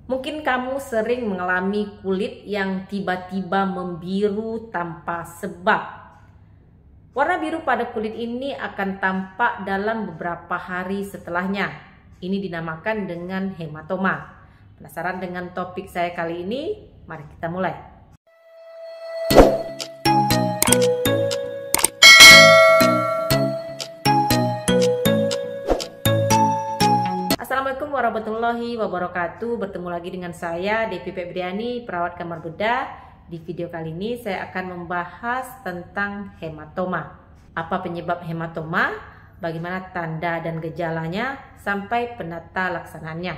Mungkin kamu sering mengalami kulit yang tiba-tiba membiru tanpa sebab. Warna biru pada kulit ini akan tampak dalam beberapa hari setelahnya. Ini dinamakan dengan hematoma. Penasaran dengan topik saya kali ini? Mari kita mulai. Assalamualaikum warahmatullahi wabarakatuh. Bertemu lagi dengan saya Devi Febriani, perawat kamar bedah. Di video kali ini saya akan membahas tentang hematoma. Apa penyebab hematoma? Bagaimana tanda dan gejalanya sampai penata laksanaannya.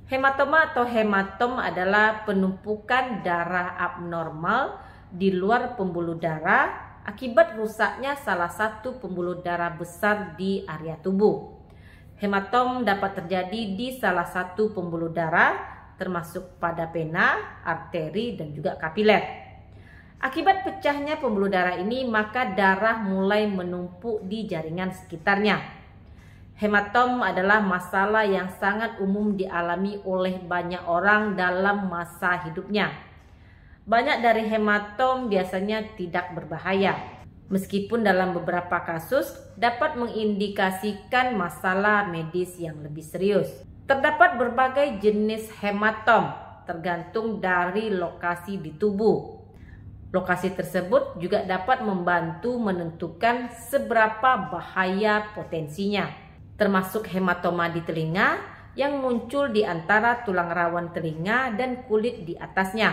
Hematoma atau hematom adalah penumpukan darah abnormal di luar pembuluh darah akibat rusaknya salah satu pembuluh darah besar di area tubuh. Hematom dapat terjadi di salah satu pembuluh darah, termasuk pada vena, arteri, dan juga kapiler. Akibat pecahnya pembuluh darah ini, maka darah mulai menumpuk di jaringan sekitarnya. Hematom adalah masalah yang sangat umum dialami oleh banyak orang dalam masa hidupnya. Banyak dari hematom biasanya tidak berbahaya, meskipun dalam beberapa kasus dapat mengindikasikan masalah medis yang lebih serius. Terdapat berbagai jenis hematom tergantung dari lokasi di tubuh. Lokasi tersebut juga dapat membantu menentukan seberapa bahaya potensinya, termasuk hematoma di telinga yang muncul di antara tulang rawan telinga dan kulit di atasnya.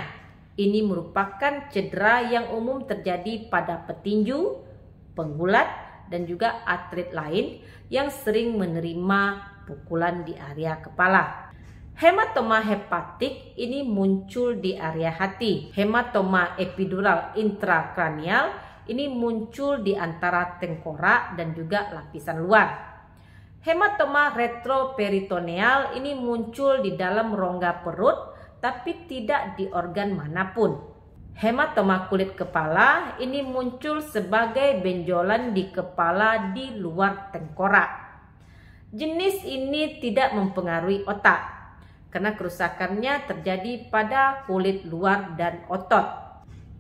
Ini merupakan cedera yang umum terjadi pada petinju, penggulat, dan juga atlet lain yang sering menerima pukulan di area kepala. Hematoma hepatik ini muncul di area hati. Hematoma epidural intrakranial ini muncul di antara tengkorak dan juga lapisan luar. Hematoma retroperitoneal ini muncul di dalam rongga perut tapi tidak di organ manapun. Hematoma kulit kepala ini muncul sebagai benjolan di kepala di luar tengkorak. Jenis ini tidak mempengaruhi otak karena kerusakannya terjadi pada kulit luar dan otot.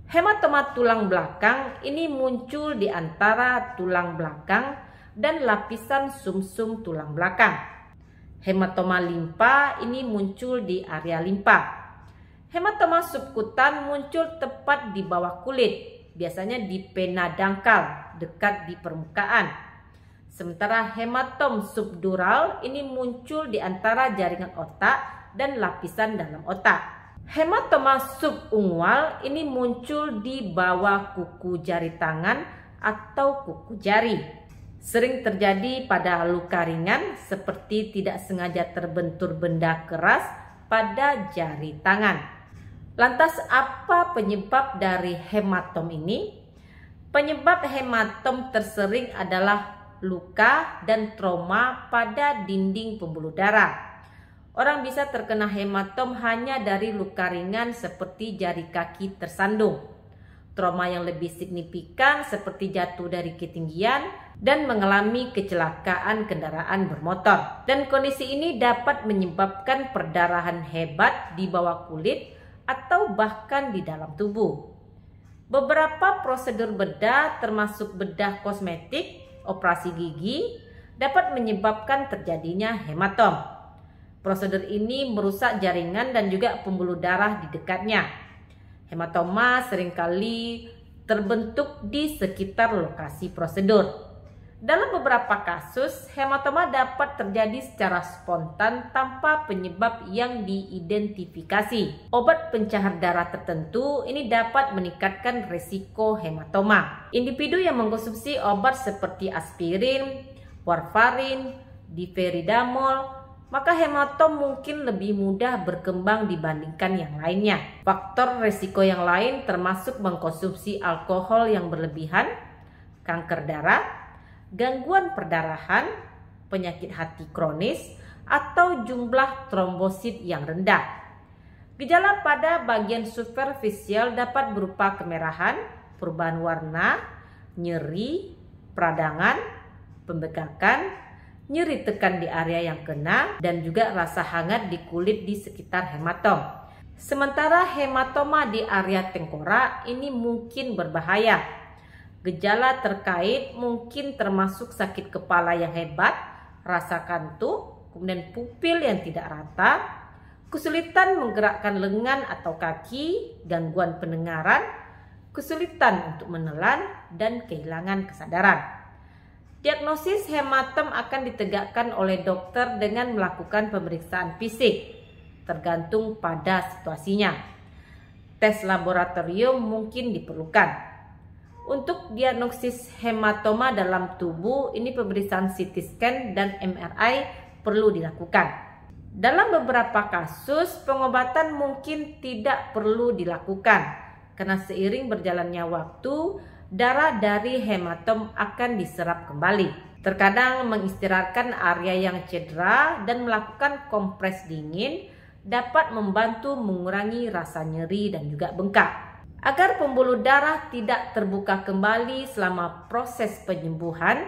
Hematoma tulang belakang ini muncul di antara tulang belakang dan lapisan sumsum tulang belakang. Hematoma limpa ini muncul di area limpa. Hematoma subkutan muncul tepat di bawah kulit, biasanya di vena dangkal dekat di permukaan. Sementara hematom subdural ini muncul di antara jaringan otak dan lapisan dalam otak. Hematoma subungual ini muncul di bawah kuku jari tangan atau kuku jari. Sering terjadi pada luka ringan seperti tidak sengaja terbentur benda keras pada jari tangan. Lantas apa penyebab dari hematom ini? Penyebab hematom tersering adalah luka dan trauma pada dinding pembuluh darah. Orang bisa terkena hematom hanya dari luka ringan seperti jari kaki tersandung. Trauma yang lebih signifikan seperti jatuh dari ketinggian dan mengalami kecelakaan kendaraan bermotor. Dan kondisi ini dapat menyebabkan perdarahan hebat di bawah kulit atau bahkan di dalam tubuh. Beberapa prosedur bedah termasuk bedah kosmetik, operasi gigi dapat menyebabkan terjadinya hematom. Prosedur ini merusak jaringan dan juga pembuluh darah di dekatnya. Hematoma seringkali terbentuk di sekitar lokasi prosedur. Dalam beberapa kasus, hematoma dapat terjadi secara spontan tanpa penyebab yang diidentifikasi. Obat pencahar darah tertentu ini dapat meningkatkan risiko hematoma. Individu yang mengkonsumsi obat seperti aspirin, warfarin, diferidamol, maka hematom mungkin lebih mudah berkembang dibandingkan yang lainnya. Faktor risiko yang lain termasuk mengkonsumsi alkohol yang berlebihan, kanker darah, gangguan perdarahan, penyakit hati kronis, atau jumlah trombosit yang rendah. Gejala pada bagian superficial dapat berupa kemerahan, perubahan warna, nyeri, peradangan, pembekakan, nyeri tekan di area yang kena, dan juga rasa hangat di kulit di sekitar hematom. Sementara hematoma di area tengkorak ini mungkin berbahaya. Gejala terkait mungkin termasuk sakit kepala yang hebat, rasa kantuk, kemudian pupil yang tidak rata, kesulitan menggerakkan lengan atau kaki, gangguan pendengaran, kesulitan untuk menelan, dan kehilangan kesadaran. Diagnosis hematom akan ditegakkan oleh dokter dengan melakukan pemeriksaan fisik, tergantung pada situasinya. Tes laboratorium mungkin diperlukan. Untuk diagnosis hematoma dalam tubuh, ini pemeriksaan CT scan dan MRI perlu dilakukan. Dalam beberapa kasus, pengobatan mungkin tidak perlu dilakukan, karena seiring berjalannya waktu, darah dari hematom akan diserap kembali. Terkadang mengistirahatkan area yang cedera dan melakukan kompres dingin dapat membantu mengurangi rasa nyeri dan juga bengkak. Agar pembuluh darah tidak terbuka kembali selama proses penyembuhan,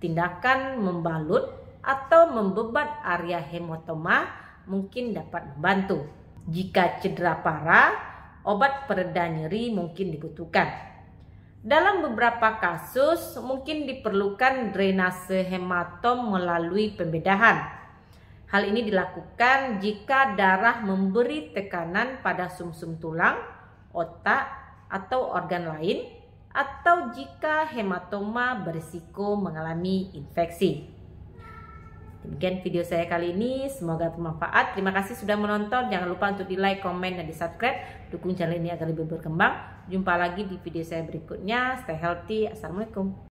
tindakan membalut atau membebat area hematoma mungkin dapat membantu. Jika cedera parah, obat pereda nyeri mungkin dibutuhkan. Dalam beberapa kasus mungkin diperlukan drainase hematom melalui pembedahan. Hal ini dilakukan jika darah memberi tekanan pada sumsum tulang, otak, atau organ lain, atau jika hematoma berisiko mengalami infeksi. Demikian video saya kali ini, semoga bermanfaat. Terima kasih sudah menonton. Jangan lupa untuk di like, komen, dan di subscribe. Dukung channel ini agar lebih berkembang. Jumpa lagi di video saya berikutnya. Stay healthy. Assalamualaikum.